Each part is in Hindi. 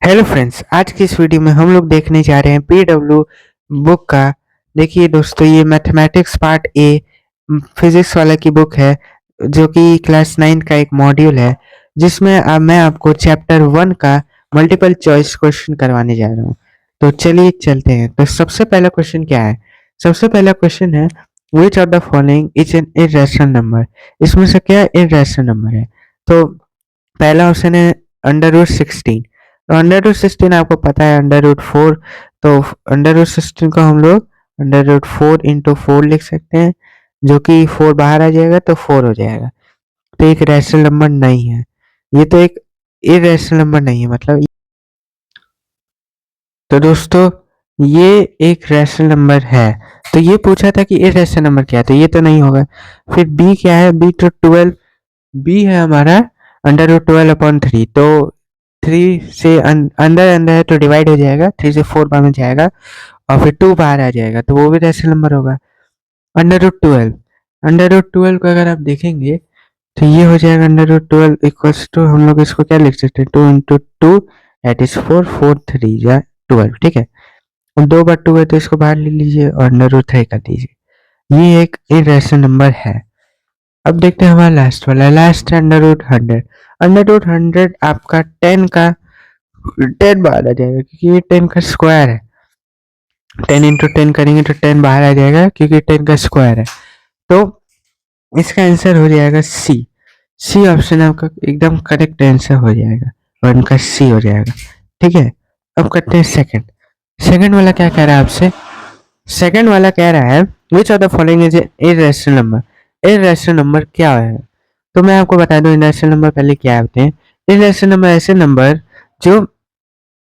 हेलो फ्रेंड्स, आज की इस वीडियो में हम लोग देखने जा रहे हैं पीडब्ल्यू बुक का। देखिए दोस्तों, ये मैथमेटिक्स पार्ट ए फिजिक्स वाला की बुक है, जो कि क्लास 9 का एक मॉड्यूल है, जिसमें अब मैं आपको चैप्टर 1 का मल्टीपल चॉइस क्वेश्चन करवाने जा रहा हूँ। तो चलिए चलते हैं। तो सबसे पहला क्वेश्चन क्या है? सबसे पहला क्वेश्चन है, which of the following is an irrational number. इसमें से क्या इर्रेशनल नंबर है? तो पहला ऑप्शन है अंडर रूट 16। तो अंडर रूट 16 आपको पता है अंडर रूट 4। तो अंडर रूट 16 को हम लोग अंडर रूट 4 इंटू 4 लिख सकते हैं, जो कि 4 बाहर आ जाएगा तो 4 हो जाएगा। तो एक रैशनल नंबर नहीं है, ये तो एक इरेशनल नंबर नहीं है मतलब। तो दोस्तों, ये एक रैशनल नंबर है। तो ये पूछा था कि इरेशनल नंबर क्या है, तो ये तो नहीं होगा। फिर बी क्या है? बी तो 12, बी है हमारा अंडर रूट 12 अपॉन 3। तो 3 से अंदर अंदर है तो डिवाइड हो जाएगा, 3 से 4 बार में जाएगा और फिर 2 बाहर आ जाएगा, तो वो भी रैशनल नंबर होगा। अंडर रूट 12, अंडर रूट 12 को अगर आप देखेंगे तो ये हो जाएगा अंडर रूट 12 इक्वल्स टू, हम लोग इसको क्या लिख सकते हैं, 2 इंटू 2 दैट इज 4, 4 3 या 12। ठीक है, अब 2 बार 2 है तो इसको बाहर ले लीजिए और अंडर रूट 3 कर दीजिए। ये एक इरेशनल नंबर है। अब देखते हैं हमारा लास्ट वाला, last under root 100। Under root 100 आपका 10 का 10 बाहर आ जाएगा, क्योंकि ये 10 का स्क्वायर है। 10 इंटू 10 करेंगे तो 10 बाहर आ जाएगा, क्योंकि 10 का स्क्वायर है। तो इसका आंसर हो जाएगा सी। सी ऑप्शन आपका एकदम करेक्ट आंसर हो जाएगा और इनका सी हो जाएगा। ठीक है, अब करते हैं सेकंड। सेकंड वाला क्या कह रहा है आपसे? सेकंड वाला कह रहा है, which of the following is irrational number. Irrational number क्या है? तो मैं आपको बता दूं इरेशनल नंबर पहले क्या होते हैं। इरेशनल नंबर ऐसे नंबर जो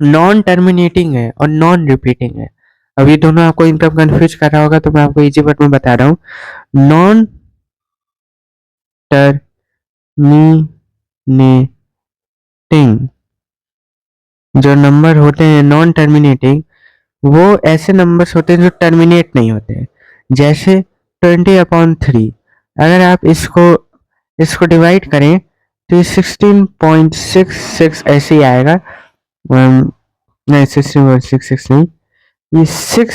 नॉन टर्मिनेटिंग है और नॉन रिपीटिंग है। अब ये दोनों आपको इनकम कंफ्यूज कर रहा होगा, तो मैं आपको इजी वर्ड में बता रहा हूँ। नॉन टर्मिनेटिंग जो नंबर होते हैं, नॉन टर्मिनेटिंग, वो ऐसे नंबर्स होते हैं जो टर्मिनेट नहीं होते हैं। जैसे 20/3, अगर आप इसको इसको डिवाइड करें तो ये 16.66 ऐसे ही आएगा। नहीं, 16.66 नहीं, ये 6,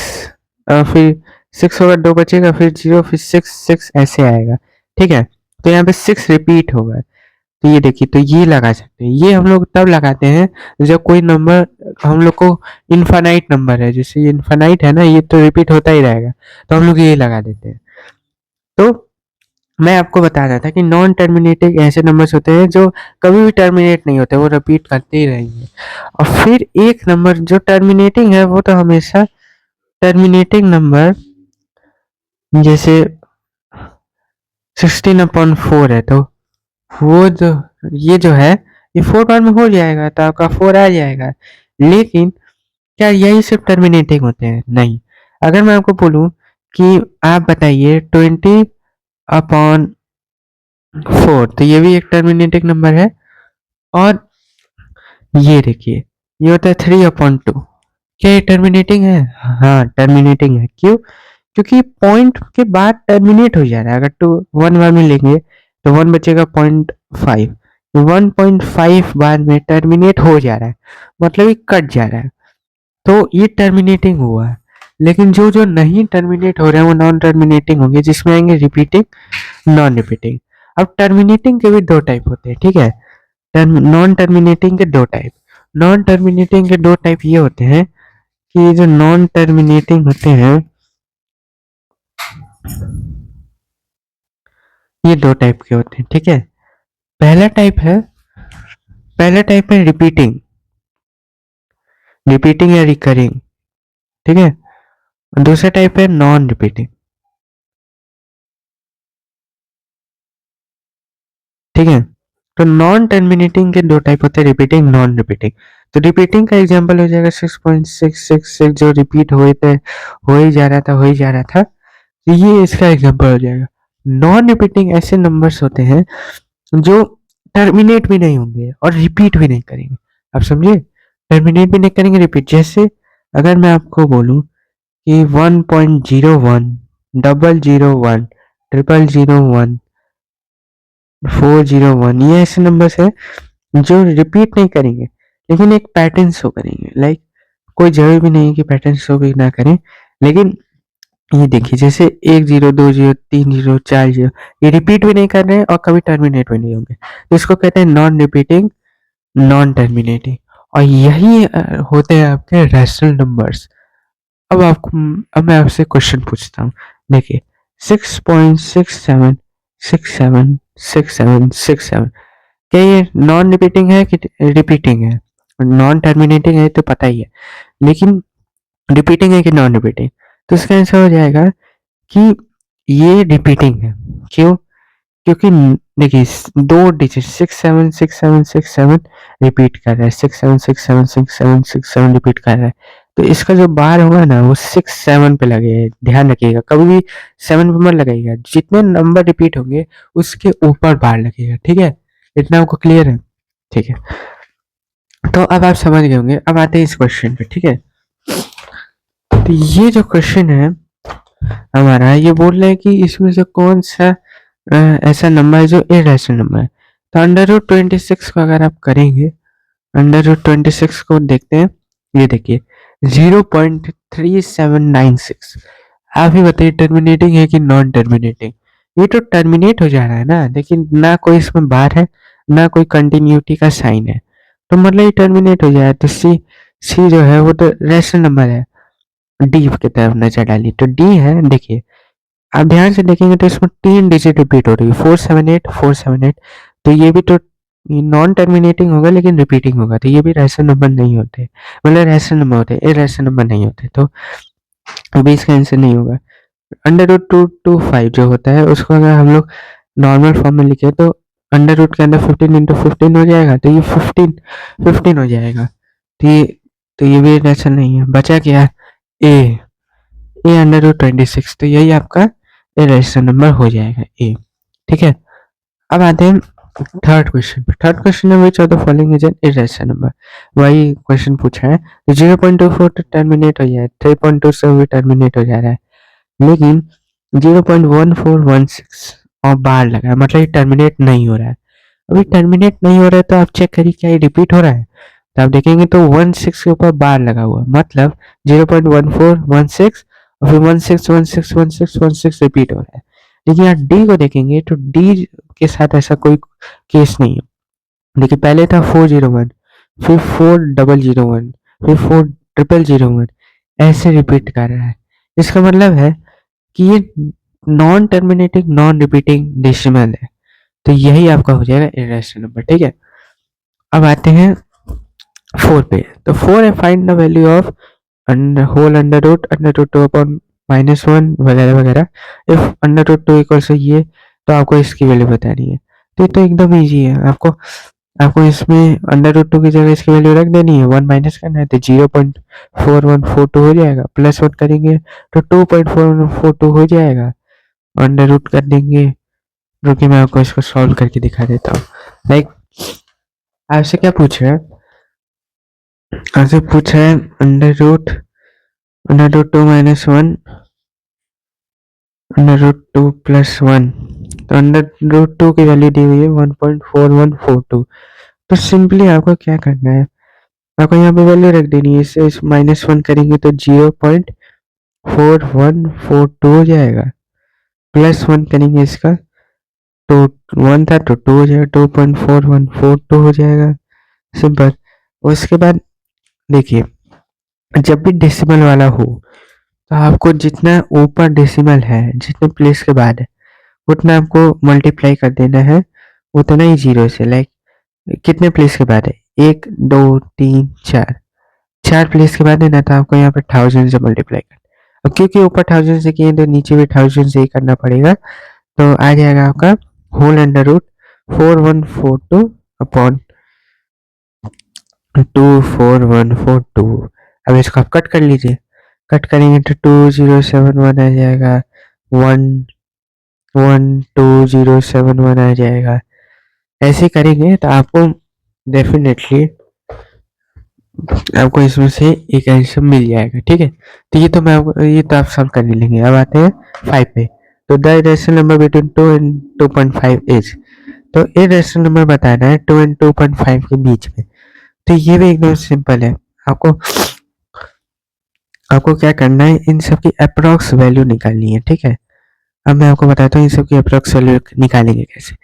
फिर 6 होगा, 2 बचेगा, फिर 0, फिर 6 6 ऐसे आएगा। ठीक है, तो यहाँ पे 6 रिपीट होगा। तो ये देखिए, तो ये लगा सकते हैं। ये हम लोग तब लगाते हैं जब कोई नंबर हम लोग को इनफाइनाइट नंबर है, जैसे ये इनफाइनाइट है ना, ये तो रिपीट होता ही रहेगा, तो हम लोग ये लगा देते हैं। तो मैं आपको बता रहा था कि नॉन टर्मिनेटिंग ऐसे नंबर्स होते हैं जो कभी भी टर्मिनेट नहीं होते, वो रिपीट करते ही रहेंगे। और फिर एक नंबर जो टर्मिनेटिंग है, वो तो हमेशा टर्मिनेटिंग नंबर, जैसे 16/4 है, तो वो जो ये जो है, ये 4 बार में हो जाएगा तो आपका 4 आ जाएगा। लेकिन क्या यही सिर्फ टर्मिनेटिंग होते हैं? नहीं। अगर मैं आपको बोलूं कि आप बताइए 20/4, तो ये भी एक टर्मिनेटिंग नंबर है। और ये देखिए, ये होता है 3/2, क्या ये टर्मिनेटिंग है? हाँ, टर्मिनेटिंग है। क्यों? क्योंकि पॉइंट के बाद टर्मिनेट हो जा रहा है। अगर 1 बार में लेंगे तो 1 बचेगा 0.5, 1.5 बार में टर्मिनेट हो जा रहा है, मतलब ये कट जा रहा है, तो ये टर्मिनेटिंग हुआ है। लेकिन जो जो नहीं टर्मिनेट हो रहे हैं वो नॉन टर्मिनेटिंग होंगे, जिसमें आएंगे रिपीटिंग, नॉन रिपीटिंग। अब टर्मिनेटिंग के भी दो टाइप होते हैं। ठीक है, नॉन टर्मिनेटिंग के दो टाइप। नॉन टर्मिनेटिंग के दो टाइप ये होते हैं कि जो नॉन टर्मिनेटिंग होते हैं, ये दो टाइप के होते हैं। ठीक है, पहला टाइप है रिपीटिंग, रिपीटिंग या रिकरिंग। ठीक है, और दूसरा टाइप है नॉन रिपीटिंग। ठीक है, तो नॉन टर्मिनेटिंग के दो टाइप होते हैं, रिपीटिंग, नॉन रिपीटिंग। तो रिपीटिंग का एग्जांपल हो जाएगा 6.666, जो रिपीट हो ही जा रहा था, हो ही जा रहा था, तो ये इसका एग्जांपल हो जाएगा। नॉन रिपीटिंग ऐसे नंबर्स होते हैं जो टर्मिनेट भी नहीं होंगे और रिपीट भी नहीं करेंगे। आप समझे, टर्मिनेट भी नहीं करेंगे, रिपीट। जैसे अगर मैं आपको बोलूं कि 1.01, 001, 0001, 401, ये ऐसे नंबर्स हैं जो रिपीट नहीं करेंगे लेकिन एक पैटर्न शो करेंगे। लाइक कोई जरूरी भी नहीं है कि पैटर्न शो भी ना करें, लेकिन ये देखिए जैसे 1 0 2 0 3 0 4 0 ये रिपीट भी नहीं कर रहे हैं और कभी टर्मिनेट भी नहीं होंगे, तो इसको कहते हैं नॉन रिपीटिंग, नॉन टर्मिनेटिंग। और यही होते हैं आपके रैशनल नंबर्स। अब मैं आपसे क्वेश्चन पूछता हूँ। देखिए 6.67676767 क्या ये नॉन रिपीटिंग है कि रिपीटिंग है? नॉन टर्मिनेटिंग है तो पता ही है, लेकिन रिपीटिंग है कि नॉन रिपीटिंग? तो इसका आंसर हो जाएगा कि ये रिपीटिंग है। क्यों? क्योंकि देखिए दो डिजिट 676767 रिपीट कर रहा है, 67676767 रिपीट कर रहा है, तो इसका जो बार होगा ना वो 6 7 पे लगेगा। ध्यान रखिएगा कभी भी 7 पे मत लगाइएगा, जितने नंबर रिपीट होंगे उसके ऊपर बार लगेगा। ठीक है, इतना आपको क्लियर है? ठीक है, तो अब आप समझ गए होंगे। अब आते हैं इस क्वेश्चन पे। ठीक है, तो ये जो क्वेश्चन है हमारा, ये बोल रहे हैं कि इसमें से कौन सा ऐसा नंबर है जो इरेशनल नंबर है। तो अंडर रूट 26 को अगर आप करेंगे, अंडर रूट 26 को देखते हैं, ये देखिए 0.3796। आप ही बताइए टर्मिनेटिंग है कि नॉन टर्मिनेटिंग? ये तो टर्मिनेट हो जा रहा है ना, लेकिन ना कोई इसमें बार है ना कोई कंटिन्यूटी का साइन है, तो मतलब ये टर्मिनेट हो जाए। तो सी सी जो है वो तो रेशनल नंबर है। डी की तरफ नजर डालिए, तो डी है। देखिए आप ध्यान से देखेंगे तो इसमें 3 डिजिट रिपीट हो रही है, 478 तो ये भी तो नॉन टर्मिनेटिंग होगा लेकिन रिपीटिंग होगा, तो ये भी रैशनल नंबर नहीं होते, मतलब रैशनल नंबर होते, इरैशनल नंबर नहीं होते, तो अभी इसका आंसर नहीं होगा। अंडर रूट 225 जो होता है उसको अगर हम लोग नॉर्मल फॉर्म में लिखे तो अंडर रूट के अंदर 15 इंटू 15 हो जाएगा, तो ये 15 हो जाएगा। तो ये भी रैशनल नहीं है। बचा क्या? ए अंडर रूट 26, तो यही आपका इरेशनल नंबर हो जाएगा ए। ठीक है, अब आते हैं थर्ड क्वेश्चन पे। थर्ड क्वेश्चन में which of the following is an irrational number, वही क्वेश्चन पूछा है। तो 0.24 तो टर्मिनेट हो जाए, 3.2 से भी टर्मिनेट हो जा रहा है, लेकिन 0.1416 और बार लगा है, मतलब ये टर्मिनेट नहीं हो रहा है। अभी टर्मिनेट नहीं हो रहा है तो आप चेक करिए क्या ये रिपीट हो रहा है। तो आप देखेंगे तो 16 के ऊपर बार लगा हुआ, मतलब 0.1416 और फिर 16161616 रिपीट हो रहा है। लेकिन यहाँ डी को देखेंगे तो डी के साथ ऐसा कोई केस नहीं है। देखिए पहले था 401, फिर 4001, फिर 4001, ऐसे रिपीट कर रहा है। इसका मतलब है कि ये non terminating non repeating decimal है, तो यही आपका हो जाएगा इरेशनल नंबर। ठीक है, अब आते हैं 4 पे। तो 4 है find the value of whole under root 2 upon -1 वगैरह वगैरह। इफ अंडर रूट 2 इक्वल से ये, तो आपको इसकी वैल्यू बतानी है। तो ये तो एकदम इजी है, आपको इसमें अंडर रूट 2 की जगह इसकी वैल्यू रख देनी है, 1 माइनस करना है, तो 0.4142 हो जाएगा, प्लस 1 करेंगे तो 2.4142 हो जाएगा, अंडर रूट कर देंगे। रुकिए मैं आपको इसको सॉल्व करके दिखा देता हूँ। लाइक आपसे क्या पूछ रहा है, आपसे पूछा है under root 2 minus 1 under root 2 plus 1, तो अंडर रूट 2 की वैल्यू दी हुई है 1.4142। तो सिंपली आपको क्या करना है, आपको यहाँ पे वैल्यू रख देनी है, इससे इस -1 करेंगे तो 0.4142 हो जाएगा, प्लस 1 करेंगे इसका तो 1 था तो 2 हो जाएगा, 2.4142 हो जाएगा, सिंपल। उसके बाद देखिए जब भी डेसिमल वाला हो तो आपको जितना ऊपर डेसिमल है, जितने प्लेस के बाद है, उतना आपको मल्टीप्लाई कर देना है उतना ही जीरो से। लाइक कितने प्लेस के बाद है, 1 2 3 4 प्लेस के बाद है ना, तो आपको यहाँ पे 1000 से मल्टीप्लाई कर, अब क्योंकि ऊपर 1000 से किए तो नीचे भी 1000 से ही करना पड़ेगा, तो आ जाएगा आपका होल अंडर रूट 4142 अपॉन 24142। अब इसको आप कट कर लीजिए, कट करेंगे तो 2071 आ जाएगा, 12071 आ जाएगा। ऐसे करेंगे तो आपको डेफिनेटली आपको इसमें से एक आंसर मिल जाएगा। ठीक है, तो ये तो आप सॉल्व कर ही लेंगे। अब आते हैं 5 पे। तो the irrational number between 2 and 2.5 is, तो इरेशनल नंबर बताना है 2 and 2.5 के बीच में। तो ये भी एकदम सिंपल है। आपको आपको क्या करना है, इन सब की अप्रॉक्स वैल्यू निकालनी है, ठीक है। अब मैं आपको बताता हूँ इन सब की अप्रॉक्स वैल्यू निकालेंगे कैसे।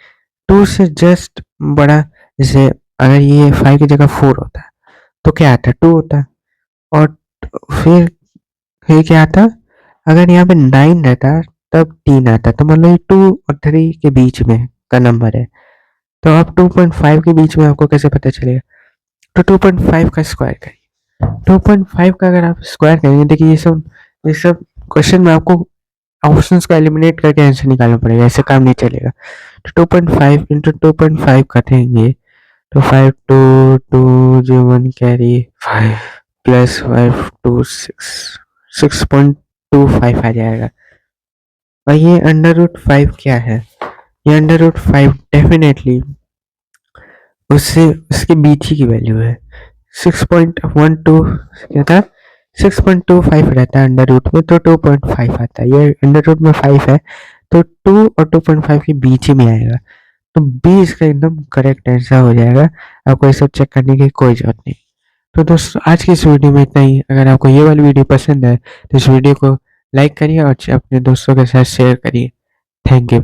2 से जस्ट बड़ा, जैसे अगर ये 5 की जगह 4 होता तो क्या आता, 2 होता। और फिर क्या आता, अगर यहाँ पे 9 रहता तब 3 आता, तो मतलब ये 2 और 3 के बीच में का नंबर है। तो अब 2.5 के बीच में आपको कैसे पता चलेगा, तो 2.5 का स्क्वायर करिए। 2.5 का अगर आप स्क्वायर करेंगे, देखिए ये सब क्वेश्चन में आपको ऑप्शंस को एलिमिनेट करके आंसर निकालना पड़ेगा, ऐसे काम नहीं चलेगा। तो 2.5 इंटू 2.5 करेंगे तो 5 2 2 जो 1 कैरी 5 प्लस 5 2 6 6.25 आ जाएगा। और ये √5 क्या है, ये √5 डेफिनेटली उससे उसके बीच ही की वैल्यू है। 6.12 क्या था, 6.25 रहता है अंडर रूट में, तो 2.5 आता है। ये अंडर रूट में 5 है तो 2 और 2.5 के बीच ही में आएगा। तो बी इसका एकदम करेक्ट आंसर हो जाएगा। आपको ये सब चेक करने की कोई जरूरत नहीं। तो दोस्तों आज की इस वीडियो में इतना ही। अगर आपको ये वाली वीडियो पसंद है तो इस वीडियो को लाइक करिए और अपने दोस्तों के साथ शेयर करिए। Thank you.